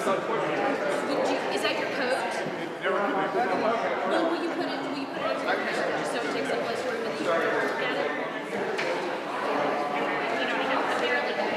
Is that your code? Well, will you put it in your code just so it takes up less room and you can look at it? You know, I barely do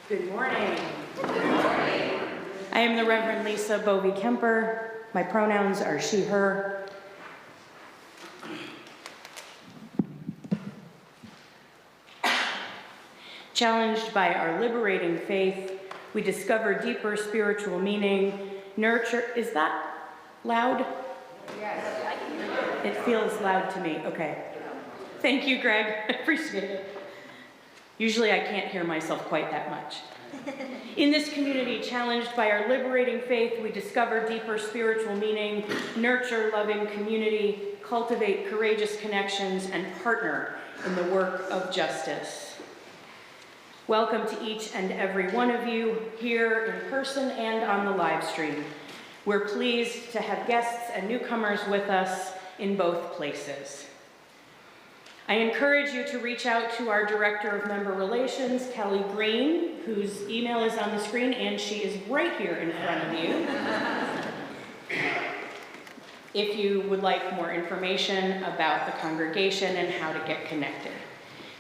Good morning. I am the Reverend Lisa Bovey-Kemper. My pronouns are she, her. Challenged by our liberating faith, we discover deeper spiritual meaning, nurture. Is that loud? Yes. It feels loud to me. Okay. Thank you, Greg. I appreciate it. Usually I can't hear myself quite that much. In this community, challenged by our liberating faith, we discover deeper spiritual meaning, nurture loving community, cultivate courageous connections, and partner in the work of justice. Welcome to each and every one of you here in person and on the live stream. We're pleased to have guests and newcomers with us in both places. I encourage you to reach out to our Director of Member Relations, Kelly Green, whose email is on the screen, and she is right here in front of you. If you would like more information about the congregation and how to get connected.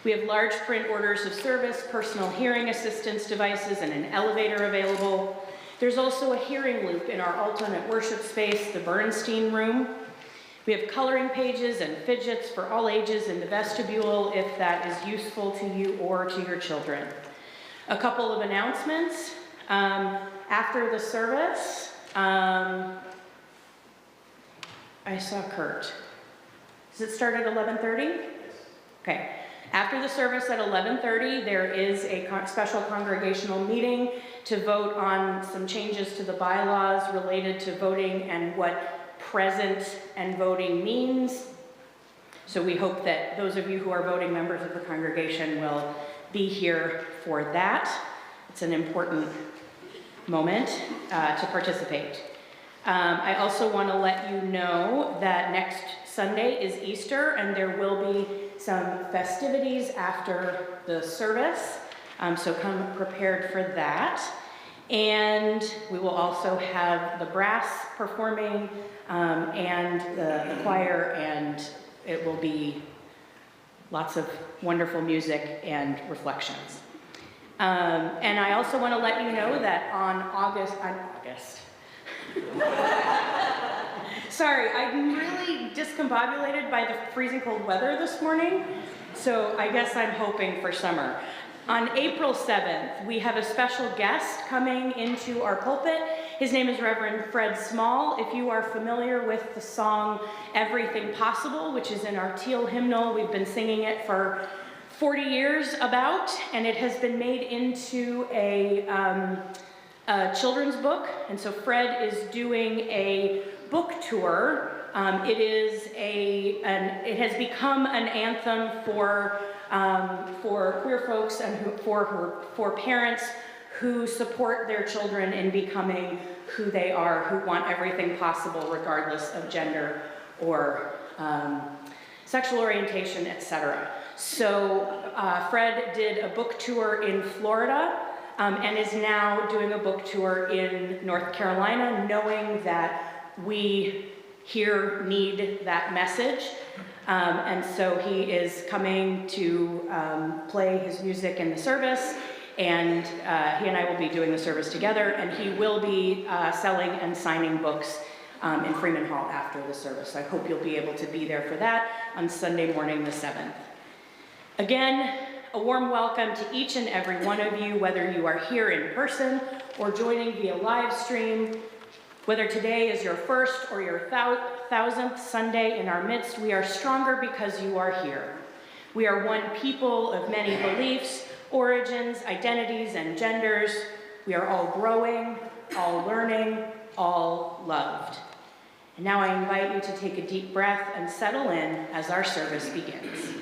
We have large print orders of service, personal hearing assistance devices, and an elevator available. There's also a hearing loop in our alternate worship space, the Bernstein Room. We have coloring pages and fidgets for all ages in the vestibule if that is useful to you or to your children. A couple of announcements. After the service, I saw Kurt. Does it start at 11:30? Yes. Okay. After the service at 11:30, there is a special congregational meeting to vote on some changes to the bylaws related to voting and what present and voting means. So we hope that those of you who are voting members of the congregation will be here for that. It's an important moment to participate. I also want to let you know that next Sunday is Easter and there will be some festivities after the service. So come prepared for that. And we will also have the brass performing and the choir, and it will be lots of wonderful music and reflections. And I also want to let you know that on August. Sorry, I'm really discombobulated by the freezing cold weather this morning, so I guess I'm hoping for summer. On April 7th, we have a special guest coming into our pulpit. His name is Reverend Fred Small. If you are familiar with the song Everything Possible, which is in our Teal hymnal, we've been singing it for 40 years about, and it has been made into a children's book. And so Fred is doing a book tour. It has become an anthem for queer folks and for parents who support their children in becoming who they are, who want everything possible regardless of gender or sexual orientation, etc. So Fred did a book tour in Florida and is now doing a book tour in North Carolina, knowing that we here need that message. And so he is coming to play his music in the service, and he and I will be doing the service together, and he will be selling and signing books in Freeman Hall after the service. I hope you'll be able to be there for that on Sunday morning the 7th. Again, a warm welcome to each and every one of you, whether you are here in person or joining via live stream. Whether today is your first or your 1000th Sunday in our midst, we are stronger because you are here. We are one people of many beliefs, origins, identities, and genders. We are all growing, all learning, all loved. And now I invite you to take a deep breath and settle in as our service begins.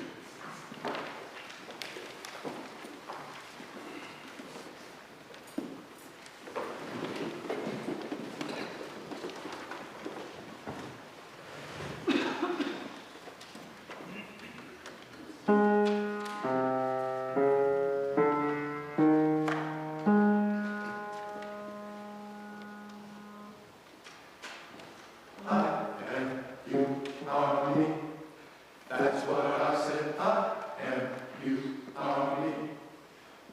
You are me.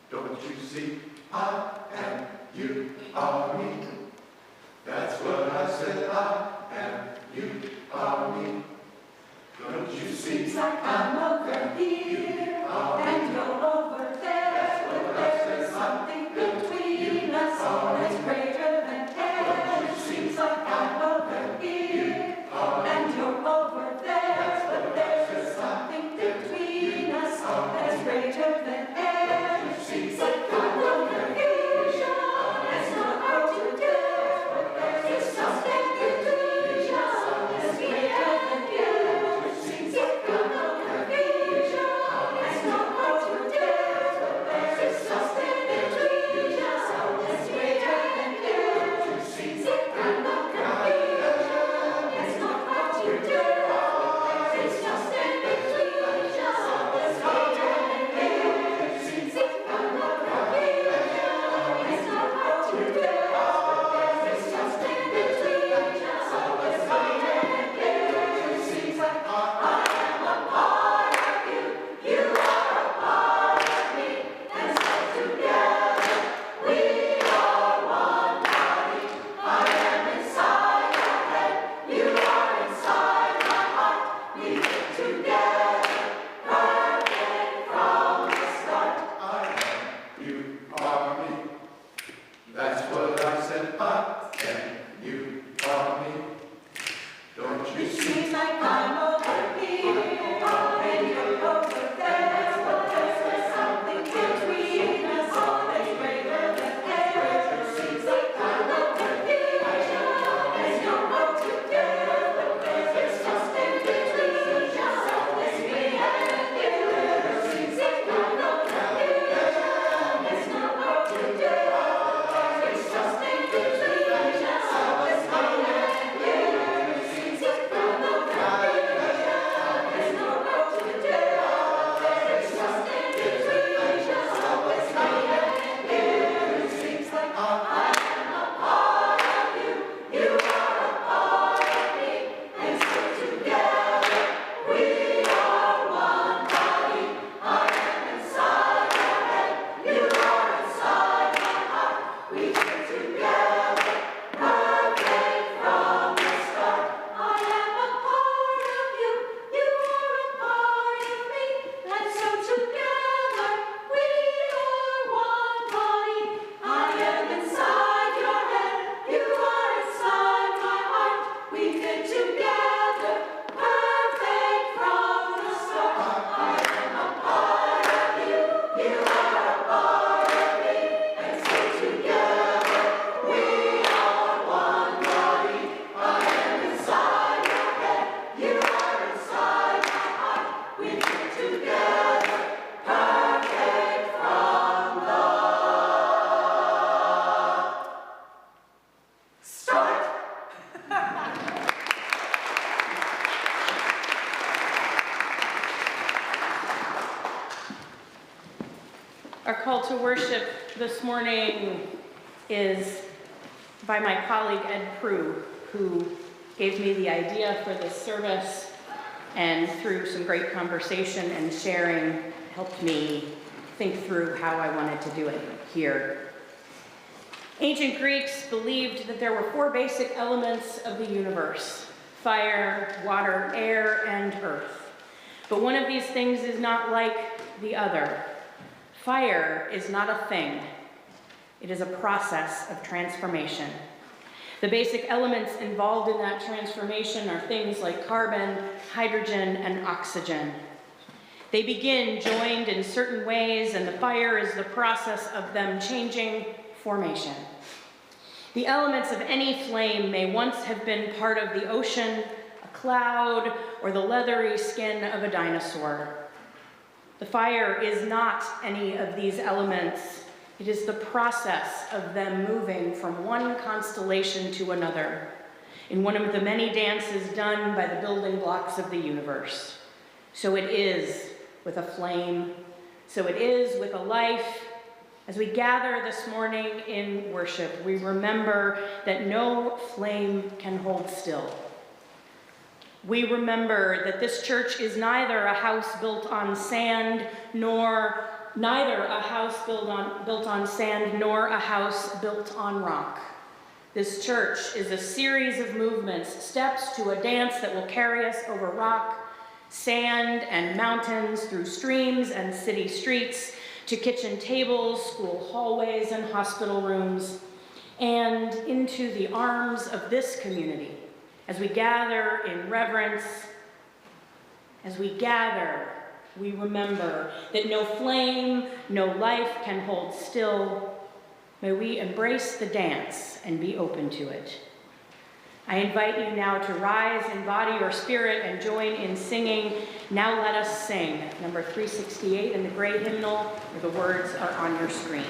Don't you see? I am, you are me. That's what I said, I am, you are me. Don't you see? Seems like I'm over here and you're over there, but there's something between us that's greater than air. Seems like I'm over here and you're over there, but there's something between us that's greater than air. Seems like I'm over here, it's not hard to dare, but there's something between us that's greater than air. Seems like I'm over here, it's not hard to dare, but there's something between us that's greater than air. Seems like I'm over here, it's not hard to dare, but there's something between us that's greater than air. Seems like I'm over here, it's not hard to dare, but there's something between us that's greater than air. Seems like I am a part of you, you are a part of me, and so together we are one body. I am inside your head, you are inside my heart. We fit together, perfect from the start. I am, you are me. That's what I said, I am, you are me. Don't you It see? seems like I'm over here and you're over there, but there's something between us that's greater than air. Seems like I'm over here and you're over there, but there's something between us that's greater than air. Seems like I'm over here, it's not hard to dare, but there's something between us that's greater than air. Seems like I'm over here, it's not hard to dare, but there's something between us that's greater than air. Seems like I am a part of you, you are a part of me, and so together we are one body. I am inside your head, you are inside my heart. We fit together, perfect from the start. I am a part of you, you are a part of me, and so together we are one body. I am inside your head, you are inside my heart. We fit together, perfect from the start. I am a part of you, you are a part of me, and so together we are one body. I am inside your head, you are inside my heart. We fit together, perfect from the start. Our call to worship this morning is by my colleague Ed Prue, who gave me the idea for this service, and through some great conversation and sharing, helped me think through how I wanted to do it here. Ancient Greeks believed that there were four basic elements of the universe: fire, water, air, and earth. But one of these things is not like the other. Fire is not a thing. It is a process of transformation. The basic elements involved in that transformation are things like carbon, hydrogen, and oxygen. They begin joined in certain ways, and the fire is the process of them changing formation. The elements of any flame may once have been part of the ocean, a cloud, or the leathery skin of a dinosaur. The fire is not any of these elements. It is the process of them moving from one constellation to another in one of the many dances done by the building blocks of the universe. So it is with a flame. So it is with a life. As we gather this morning in worship, we remember that no flame can hold still. We remember that this church is neither a house built on sand nor neither a house built on sand nor a house built on rock. This church is a series of movements, steps to a dance that will carry us over rock, sand, and mountains, through streams and city streets, to kitchen tables, school hallways, and hospital rooms, and into the arms of this community. As we gather in reverence, as we gather, we remember that no flame, no life can hold still. May we embrace the dance and be open to it. I invite you now to rise in body or spirit and join in singing "Now Let Us Sing," number 368 in the gray hymnal, where the words are on your screen.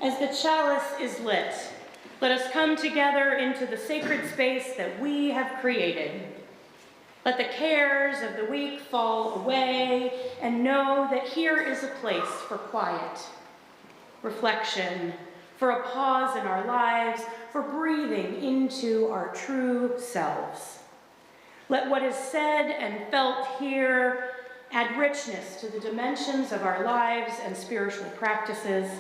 As the chalice is lit, let us come together into the sacred space that we have created. Let the cares of the week fall away and know that here is a place for quiet, reflection, for a pause in our lives, for breathing into our true selves. Let what is said and felt here add richness to the dimensions of our lives and spiritual practices.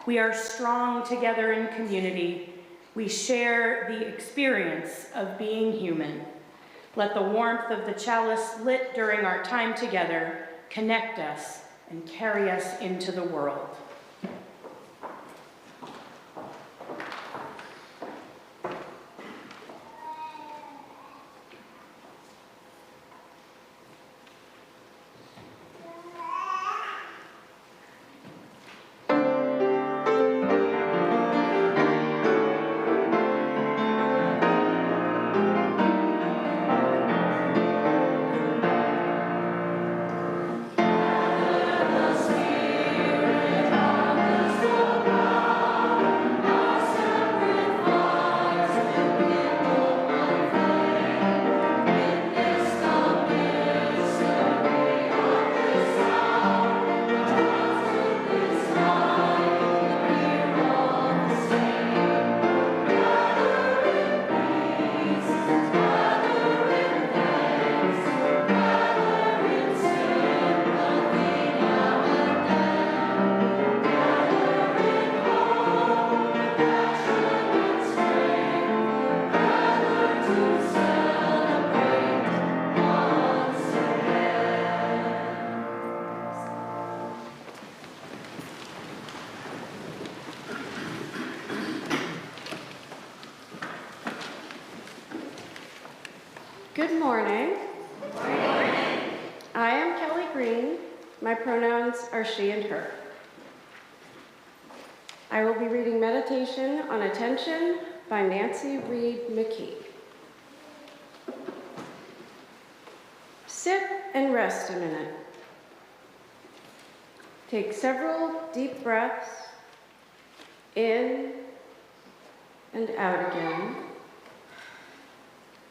We are strong together in community. We share the experience of being human. Let the warmth of the chalice lit during our time together connect us and carry us into the world. Good morning. Good morning. I am Kelly Green. My pronouns are she and her. I will be reading Meditation on Attention by Nancy Reed McKee. Sit and rest a minute. Take several deep breaths in and out again,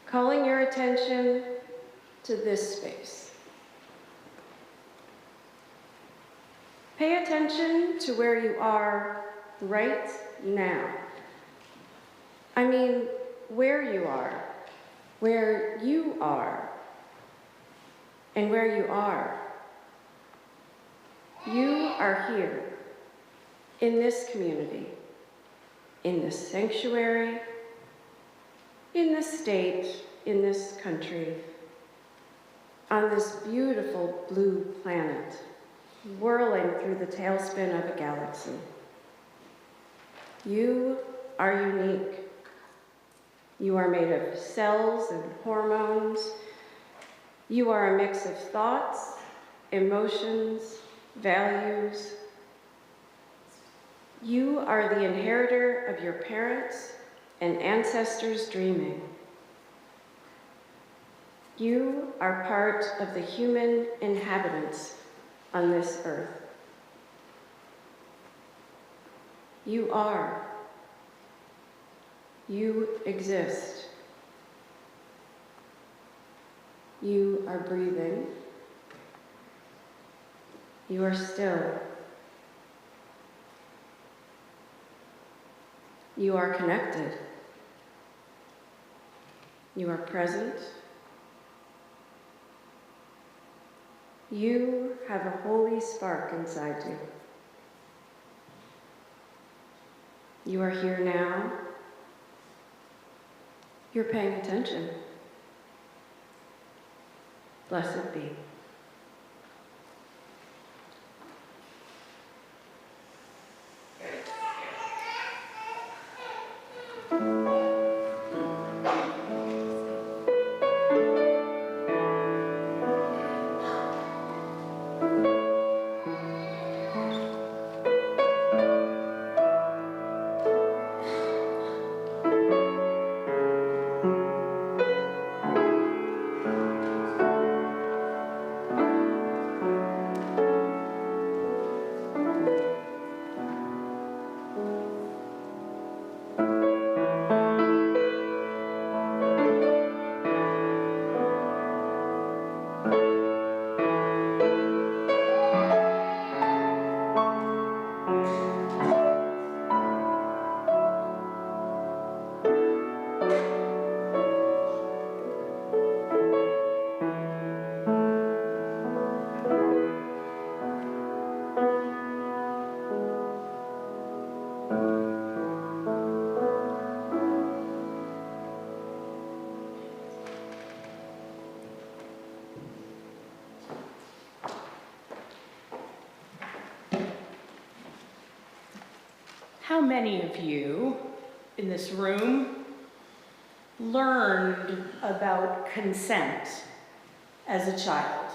calling your attention to this space. Pay attention to where you are right now. I mean, where you are, and where you are. You are here, in this community, in this sanctuary, in this state, in this country, on this beautiful blue planet, whirling through the tailspin of a galaxy. You are unique. You are made of cells and hormones. You are a mix of thoughts, emotions, values. You are the inheritor of your parents and ancestors' dreaming. You are part of the human inhabitants on this earth. You are. You exist. You are breathing. You are still. You are connected. You are present. You have a holy spark inside you. You are here now. You're paying attention. Blessed be. How many of you in this room learned about consent as a child?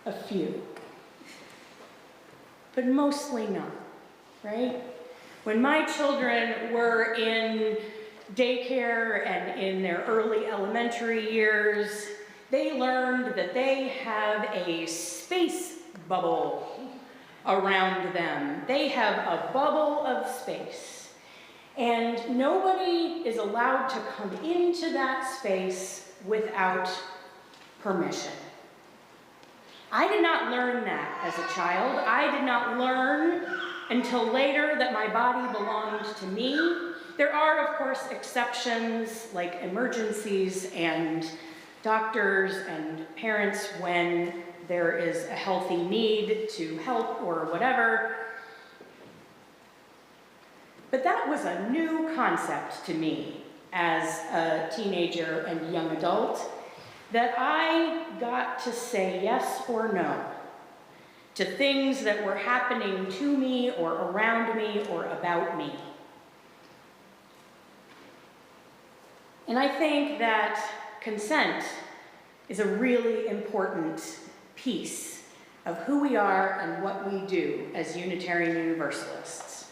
A few, but mostly not, right? When my children were in daycare and in their early elementary years, they learned that they have a space bubble around them. They have a bubble of space, and nobody is allowed to come into that space without permission. I did not learn that as a child. I did not learn until later that my body belonged to me. There are, of course, exceptions like emergencies and doctors and parents when there is a healthy need to help or whatever. But that was a new concept to me as a teenager and young adult, that I got to say yes or no to things that were happening to me or around me or about me. And I think that consent is a really important piece of who we are and what we do as Unitarian Universalists.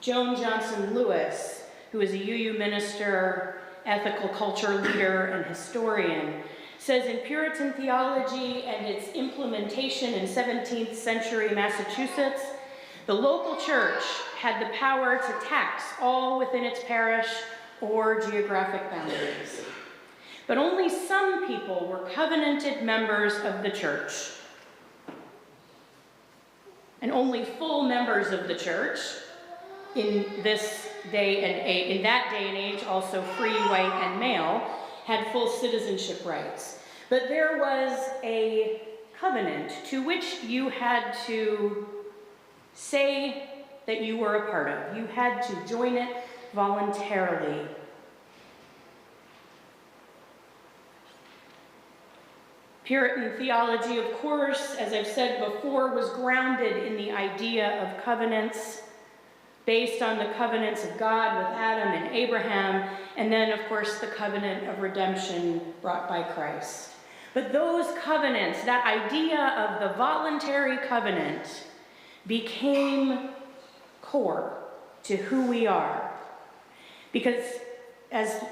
Joan Johnson Lewis, who is a UU minister, ethical culture leader, and historian, says in Puritan theology and its implementation in 17th century Massachusetts, the local church had the power to tax all within its parish or geographic boundaries. But only some people were covenanted members of the church. And only full members of the church in this day and age, in that day and age, also free, white, and male, had full citizenship rights. But there was a covenant to which you had to say that you were a part of. You had to join it voluntarily. Puritan theology, of course, as I've said before, was grounded in the idea of covenants, based on the covenants of God with Adam and Abraham, and then, of course, the covenant of redemption brought by Christ. But those covenants, that idea of the voluntary covenant, became core to who we are. Because, as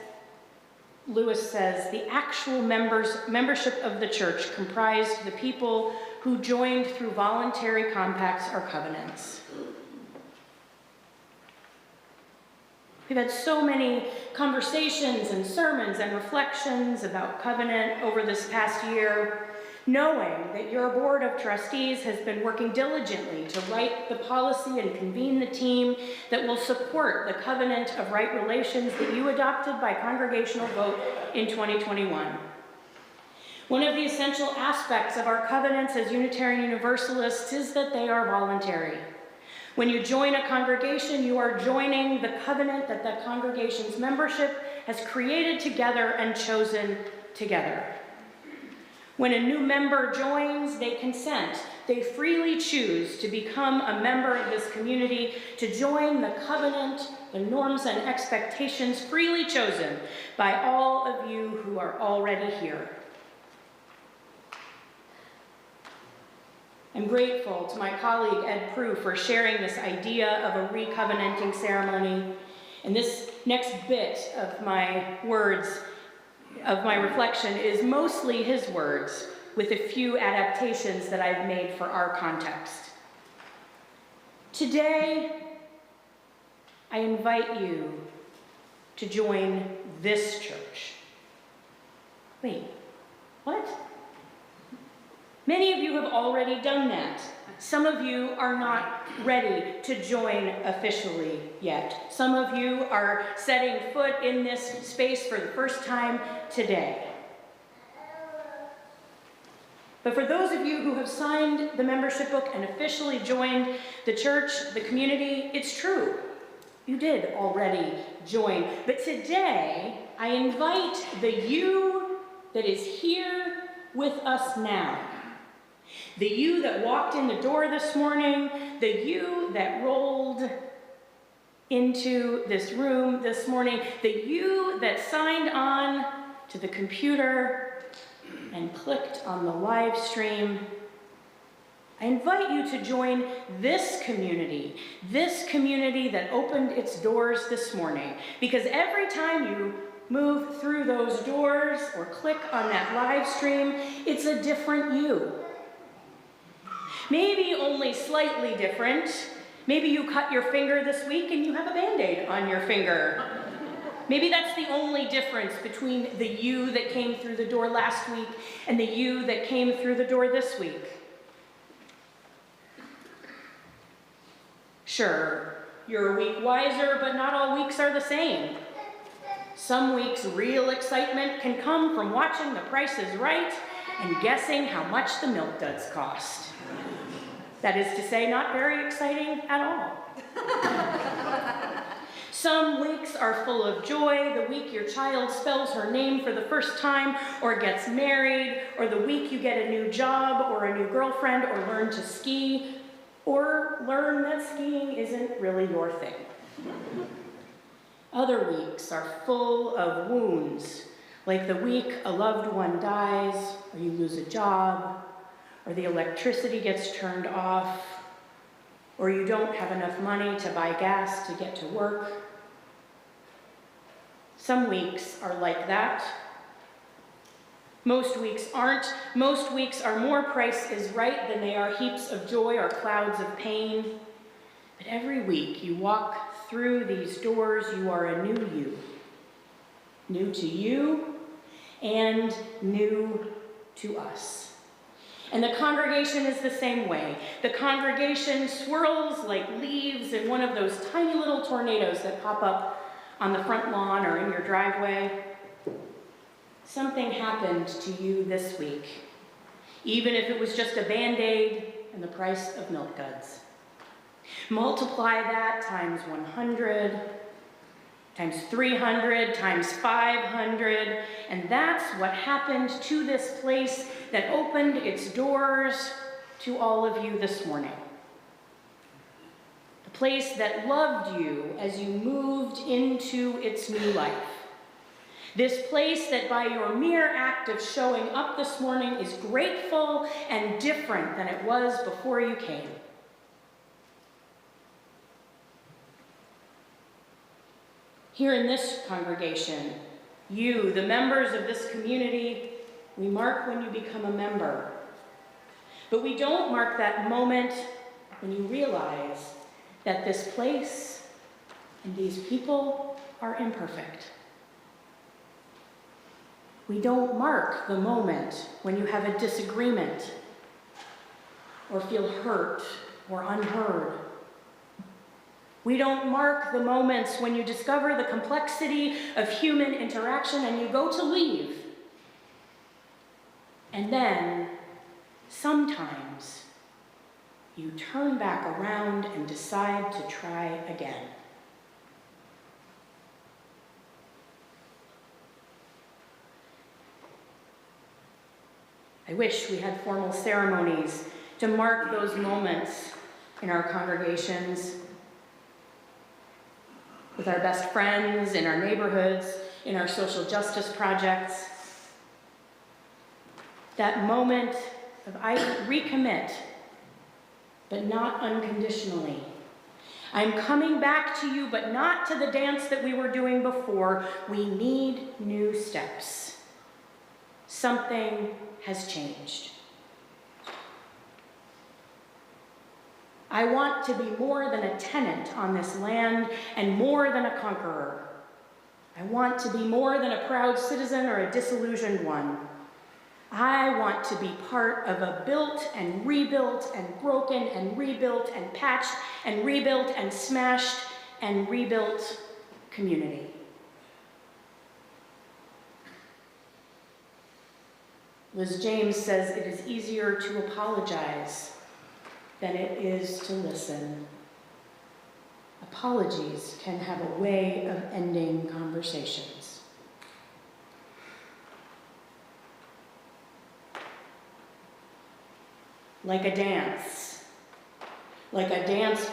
Lewis says, the actual membership of the church comprised the people who joined through voluntary compacts or covenants. We've had so many conversations and sermons and reflections about covenant over this past year, knowing that your board of trustees has been working diligently to write the policy and convene the team that will support the covenant of right relations that you adopted by congregational vote in 2021. One of the essential aspects of our covenants as Unitarian Universalists is that they are voluntary. When you join a congregation, you are joining the covenant that the congregation's membership has created together and chosen together. When a new member joins, they consent. They freely choose to become a member of this community, to join the covenant, the norms and expectations freely chosen by all of you who are already here. I'm grateful to my colleague Ed Prue for sharing this idea of a recovenanting ceremony. And this next bit of my words, of my reflection, is mostly his words, with a few adaptations that I've made for our context. Today, I invite you to join this church. Wait, what? Many of you have already done that. Some of you are not ready to join officially yet. Some of you are setting foot in this space for the first time today. But for those of you who have signed the membership book and officially joined the church, the community, it's true. You did already join. But today, I invite the you that is here with us now. The you that walked in the door this morning, the you that rolled into this room this morning, the you that signed on to the computer and clicked on the live stream. I invite you to join this community that opened its doors this morning, because every time you move through those doors or click on that live stream, it's a different you. Maybe only slightly different. Maybe you cut your finger this week and you have a Band-Aid on your finger. Maybe that's the only difference between the you that came through the door last week and the you that came through the door this week. Sure, you're a week wiser, but not all weeks are the same. Some weeks real excitement can come from watching The Price is Right and guessing how much the milk duds cost. That is to say, not very exciting at all. Some weeks are full of joy, the week your child spells her name for the first time or gets married, or the week you get a new job or a new girlfriend or learn to ski, or learn that skiing isn't really your thing. Other weeks are full of wounds, like the week a loved one dies, or you lose a job, or the electricity gets turned off, or you don't have enough money to buy gas to get to work. Some weeks are like that. Most weeks aren't. Most weeks are more Price is Right than they are heaps of joy or clouds of pain. But every week you walk through these doors, you are a new you. New to you and new to us. And the congregation is the same way. The congregation swirls like leaves in one of those tiny little tornadoes that pop up on the front lawn or in your driveway. Something happened to you this week, even if it was just a Band-Aid and the price of milk duds. Multiply that times 100, times 300, times 500, and that's what happened to this place that opened its doors to all of you this morning. The place that loved you as you moved into its new life. This place that by your mere act of showing up this morning is grateful and different than it was before you came. Here in this congregation, you, the members of this community, we mark when you become a member. But we don't mark that moment when you realize that this place and these people are imperfect. We don't mark the moment when you have a disagreement or feel hurt or unheard. We don't mark the moments when you discover the complexity of human interaction and you go to leave. And then, sometimes, you turn back around and decide to try again. I wish we had formal ceremonies to mark those moments in our congregations, with our best friends, in our neighborhoods, in our social justice projects. That moment of I recommit, but not unconditionally. I'm coming back to you, but not to the dance that we were doing before. We need new steps. Something has changed. I want to be more than a tenant on this land and more than a conqueror. I want to be more than a proud citizen or a disillusioned one. I want to be part of a built and rebuilt and broken and rebuilt and patched and rebuilt and smashed and rebuilt community. Liz James says it is easier to apologize than it is to listen. Apologies can have a way of ending conversations. Like a dance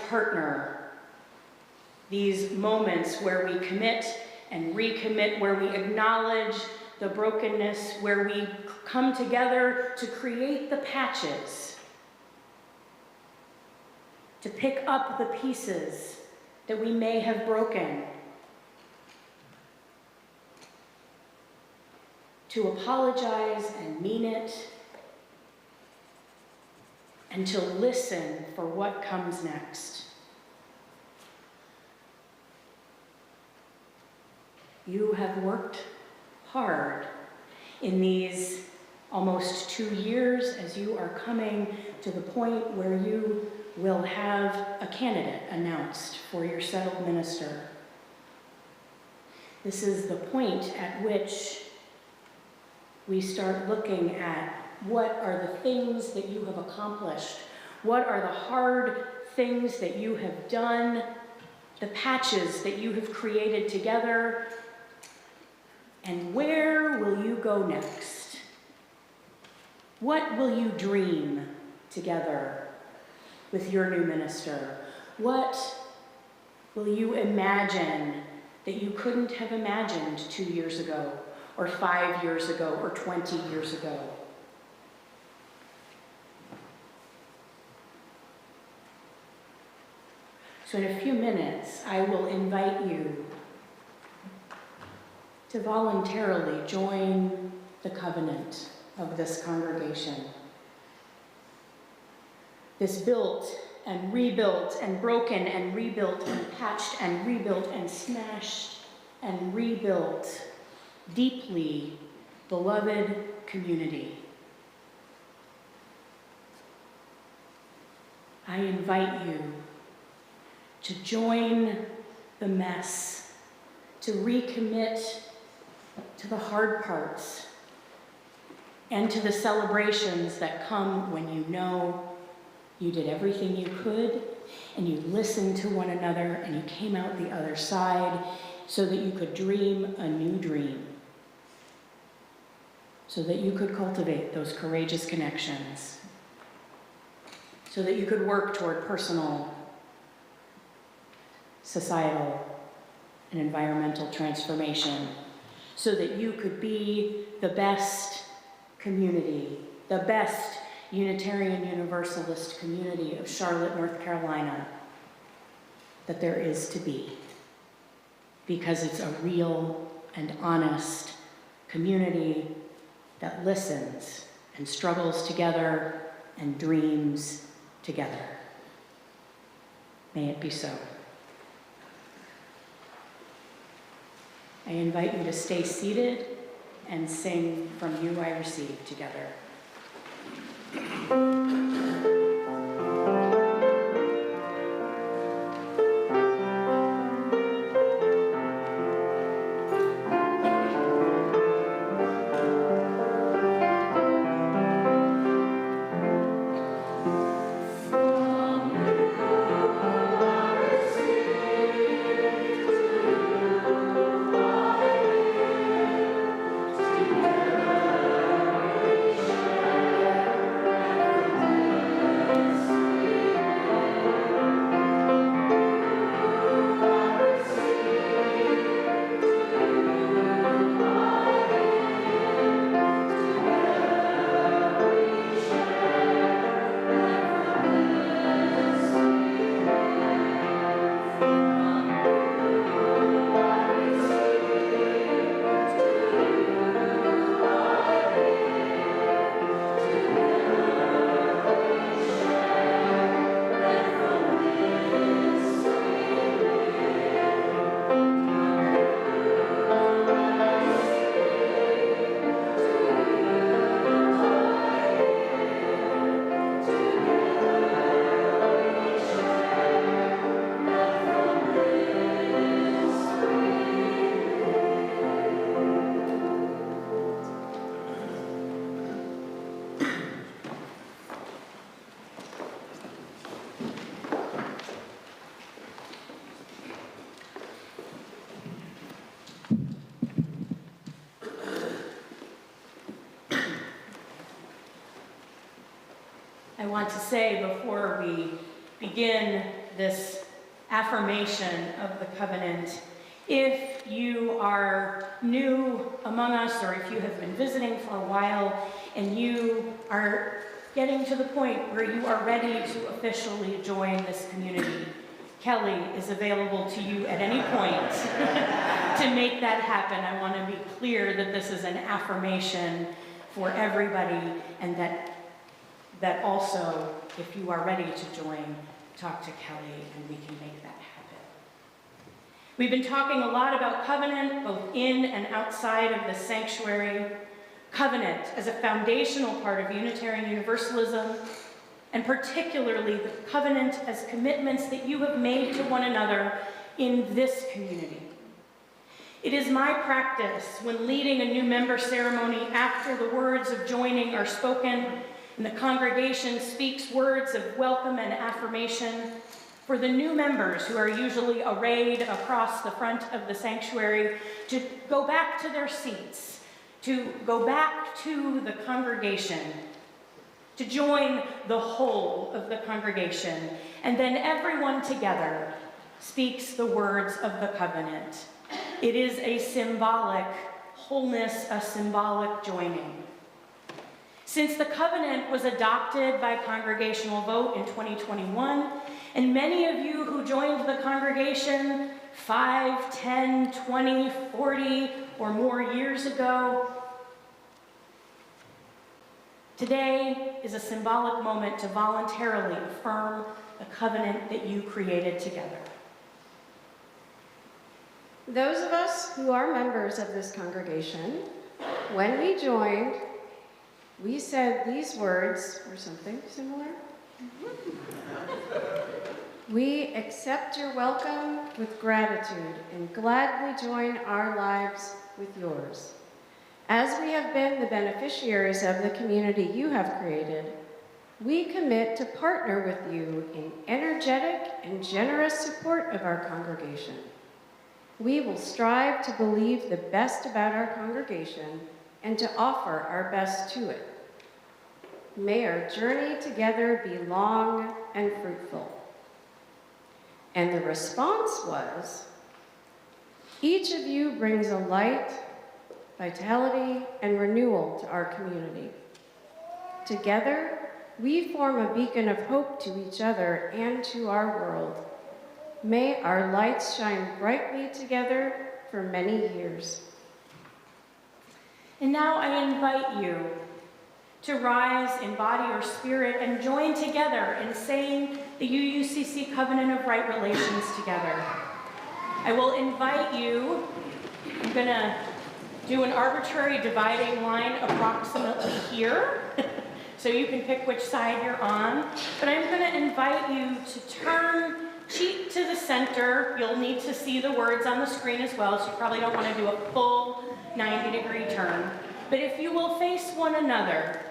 partner, these moments where we commit and recommit, where we acknowledge the brokenness, where we come together to create the patches, to pick up the pieces that we may have broken, to apologize and mean it, and to listen for what comes next. You have worked hard in these almost 2 years as you are coming to the point where you will have a candidate announced for your settled minister. This is the point at which we start looking at what are the things that you have accomplished, what are the hard things that you have done, the patches that you have created together, and where will you go next? What will you dream together with your new minister? What will you imagine that you couldn't have imagined 2 years ago, or 5 years ago, or 20 years ago? So in a few minutes, I will invite you to voluntarily join the covenant of this congregation. This built and rebuilt and broken and rebuilt and patched and rebuilt and smashed and rebuilt, deeply beloved community, I invite you to join the mess, to recommit to the hard parts and to the celebrations that come when you know you did everything you could and you listened to one another and you came out the other side so that you could dream a new dream, so that you could cultivate those courageous connections, so that you could work toward personal, societal, and environmental transformation, so that you could be the best community, the best Unitarian Universalist community of Charlotte, North Carolina, that there is to be. Because it's a real and honest community that listens and struggles together and dreams together. May it be so. I invite you to stay seated and sing From You I Receive together. I want to say before we begin this affirmation of the covenant, if you are new among us or if you have been visiting for a while and you are getting to the point where you are ready to officially join this community, Kelly is available to you at any point to make that happen. I want to be clear that this is an affirmation for everybody, and that also, if you are ready to join, talk to Kelly and we can make that happen. We've been talking a lot about covenant, both in and outside of the sanctuary. Covenant as a foundational part of Unitarian Universalism, and particularly the covenant as commitments that you have made to one another in this community. It is my practice when leading a new member ceremony after the words of joining are spoken and the congregation speaks words of welcome and affirmation for the new members who are usually arrayed across the front of the sanctuary to go back to their seats, to go back to the congregation, to join the whole of the congregation, and then everyone together speaks the words of the covenant. It is a symbolic wholeness, a symbolic joining. Since the covenant was adopted by congregational vote in 2021, and many of you who joined the congregation 5, 10, 20, 40, or more years ago, today is a symbolic moment to voluntarily affirm the covenant that you created together. Those of us who are members of this congregation When we joined, we said these words, or something similar. We accept your welcome with gratitude and gladly join our lives with yours. As we have been the beneficiaries of the community you have created, we commit to partner with you in energetic and generous support of our congregation. We will strive to believe the best about our congregation and to offer our best to it. May our journey together be long and fruitful. And the response was, each of you brings a light, vitality, and renewal to our community. Together, we form a beacon of hope to each other and to our world. May our lights shine brightly together for many years. And now I invite you to rise in body or spirit and join together in saying the UUCC Covenant of Right Relations together. I will invite you, I'm going to do an arbitrary dividing line approximately here, so you can pick which side you're on, but I'm going to invite you to turn cheek to the center. You'll need to see the words on the screen as well, so you probably don't want to do a full 90-degree turn. But if you will face one another,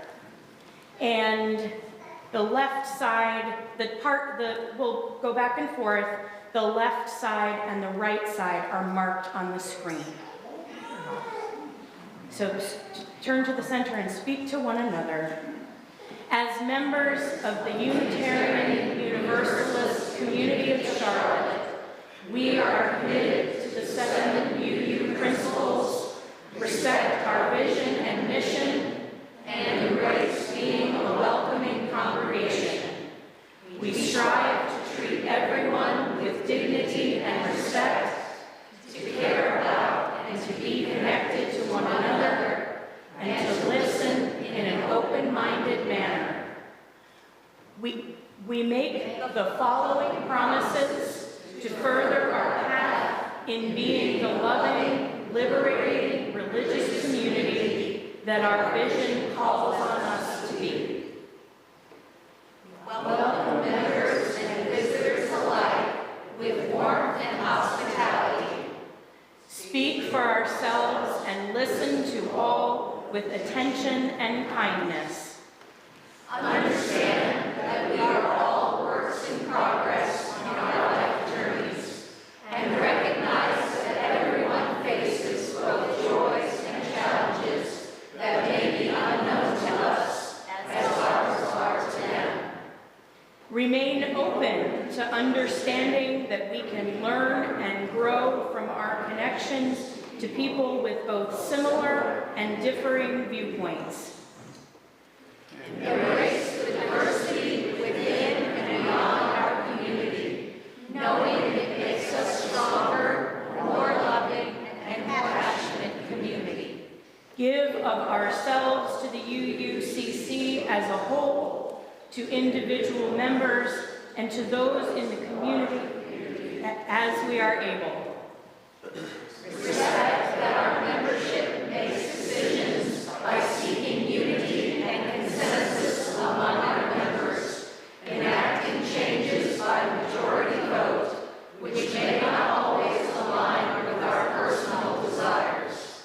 and the left side, we'll go back and forth, the left side and the right side are marked on the screen. So turn to the center and speak to one another. As members of the Unitarian Universalist community of Charlotte, we are committed to the 7 UU principles, respect our vision and mission, and embrace being a welcoming congregation. We strive to treat everyone with dignity and respect, to care about and to be connected to one another, and to listen in an open-minded manner. We make the following promises to further our path in being the loving, liberating, religious community that our vision calls on us to be. Welcome members and visitors alike with warmth and hospitality. Speak for ourselves and listen to all with attention and kindness. Understand that we are all works in progress in our life journeys, and recognize that everyone faces both joys and challenges that may be unknown to us as ours are to them. Remain open to understanding that we can learn and grow from our connections to people with both similar and differing viewpoints. Embrace the diversity within and beyond our community, knowing it makes us stronger, more loving, and compassionate community. Give of ourselves to the UUCC as a whole, to individual members, and to those in the community as we are able. Respect that our membership makes decisions by seeking unity and consensus among our members, enacting changes by majority vote, which may not always align with our personal desires.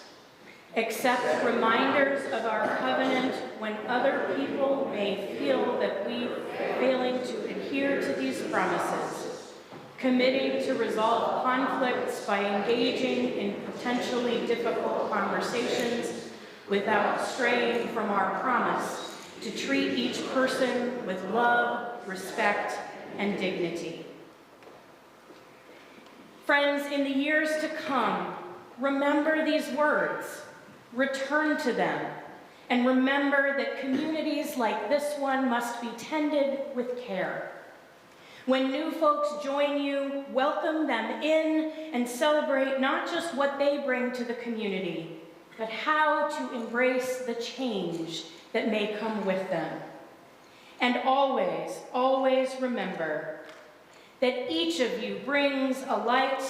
Accept reminders of our covenant when other people may feel that we are failing to adhere to these promises. Committing to resolve conflicts by engaging in potentially difficult conversations without straying from our promise to treat each person with love, respect, and dignity. Friends, in the years to come, remember these words, return to them, and remember that communities like this one must be tended with care. When new folks join you, welcome them in and celebrate not just what they bring to the community, but how to embrace the change that may come with them. And always, always remember that each of you brings a light,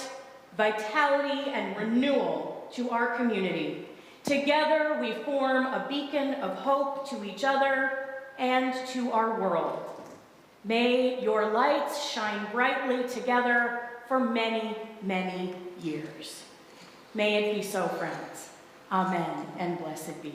vitality, and renewal to our community, Together, we form a beacon of hope to each other and to our world. May your lights shine brightly together for many, many years. May it be so, friends. Amen, and blessed be.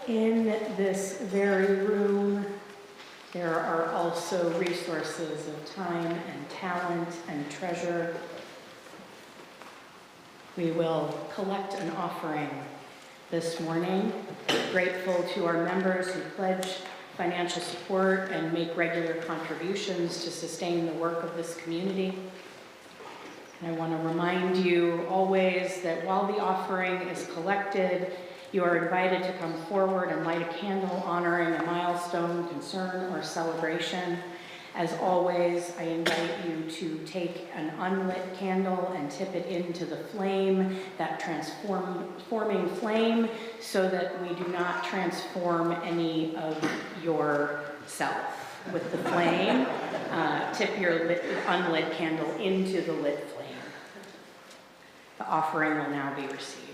In this very room, there are also resources of time and talent and treasure. We will collect an offering this morning, grateful to our members who pledge financial support and make regular contributions to sustain the work of this community. And I want to remind you always that while the offering is collected, you are invited to come forward and light a candle honoring a milestone, concern, or celebration. As always, I invite you to take an unlit candle and tip it into the flame, that transforming flame, so that we do not transform any of yourself with the flame. Tip your unlit candle into the lit flame. The offering will now be received.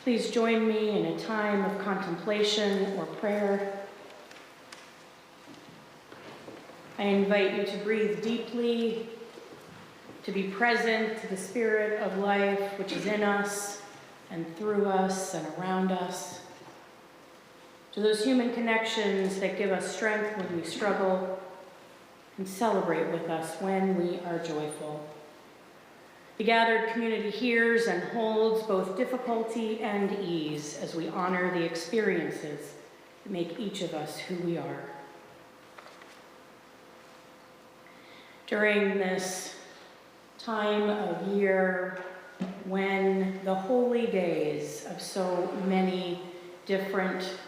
Please join me in a time of contemplation or prayer. I invite you to breathe deeply, to be present to the spirit of life which is in us and through us and around us, to those human connections that give us strength when we struggle and celebrate with us when we are joyful. The gathered community hears and holds both difficulty and ease as we honor the experiences that make each of us who we are. During this time of year when the holy days of so many different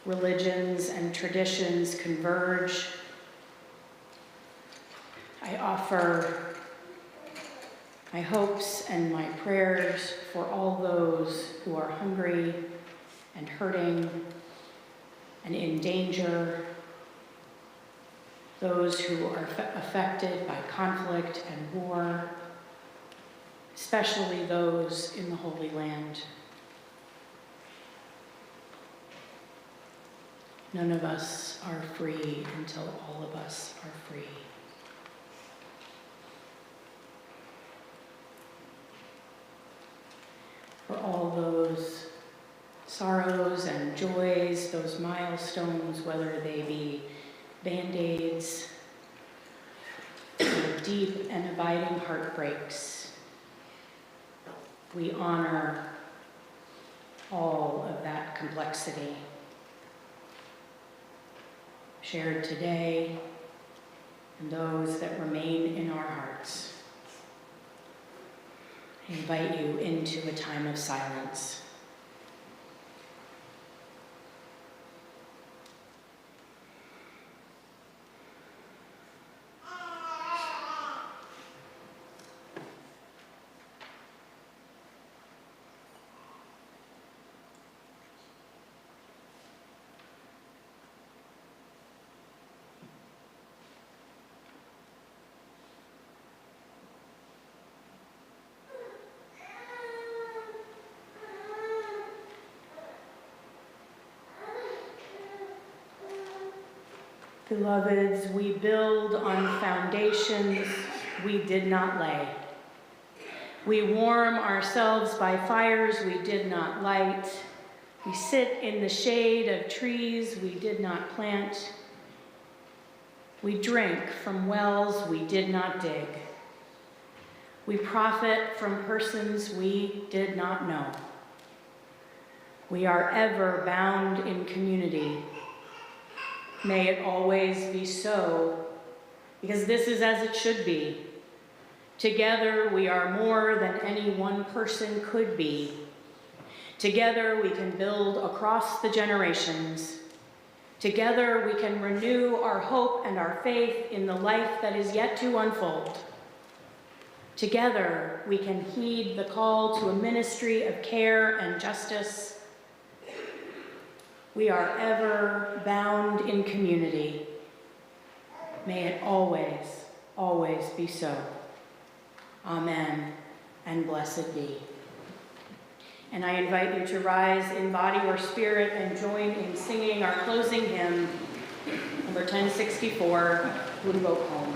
religions and traditions converge, I offer my hopes and my prayers for all those who are hungry and hurting and in danger, those who are affected by conflict and war, especially those in the Holy Land. None of us are free until all of us are free. For all those sorrows and joys, those milestones, whether they be Band-Aids, or deep and abiding heartbreaks, we honor all of that complexity shared today and those that remain in our hearts. I invite you into a time of silence. Beloveds, we build on foundations we did not lay. We warm ourselves by fires we did not light. We sit in the shade of trees we did not plant. We drink from wells we did not dig. We profit from persons we did not know. We are ever bound in community. May it always be so, because this is as it should be. Together we are more than any one person could be. Together we can build across the generations. Together we can renew our hope and our faith in the life that is yet to unfold. Together we can heed the call to a ministry of care and justice. We are ever bound in community. May it always, always be so. Amen, and blessed be. And I invite you to rise in body or spirit and join in singing our closing hymn, number 1064, We Go Home.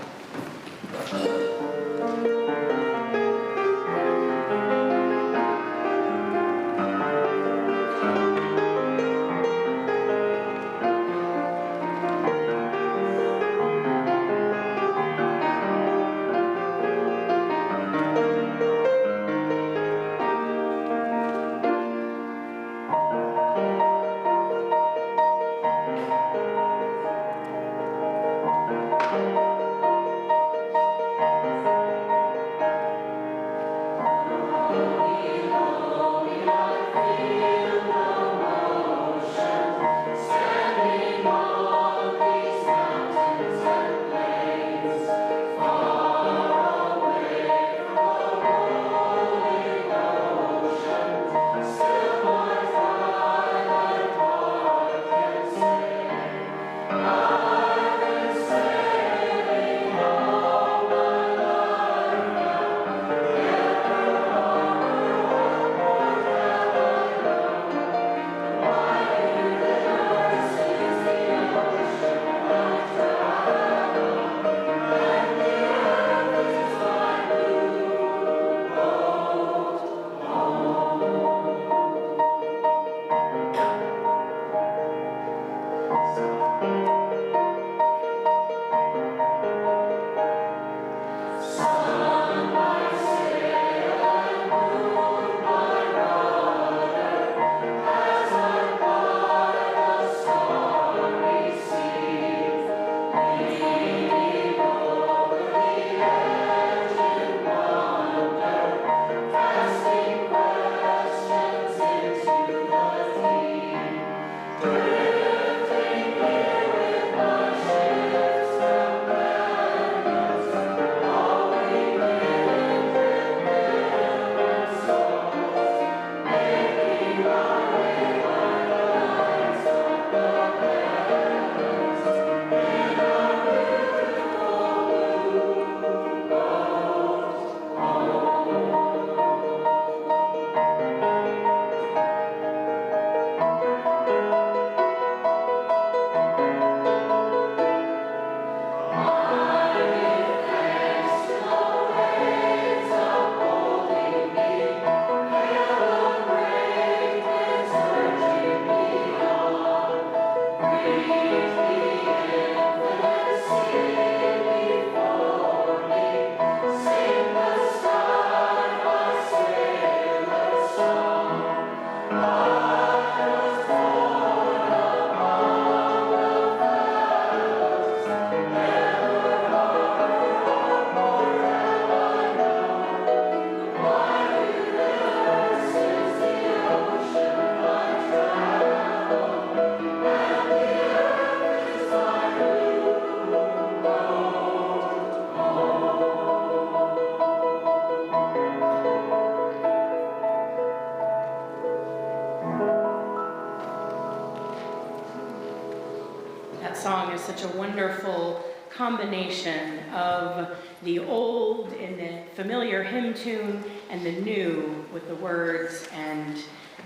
That song is such a wonderful combination of the old in the familiar hymn tune and the new with the words and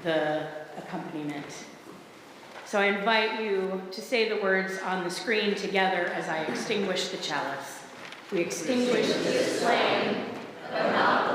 the accompaniment. So I invite you to say the words on the screen together as I extinguish the chalice. We extinguish this flame, but not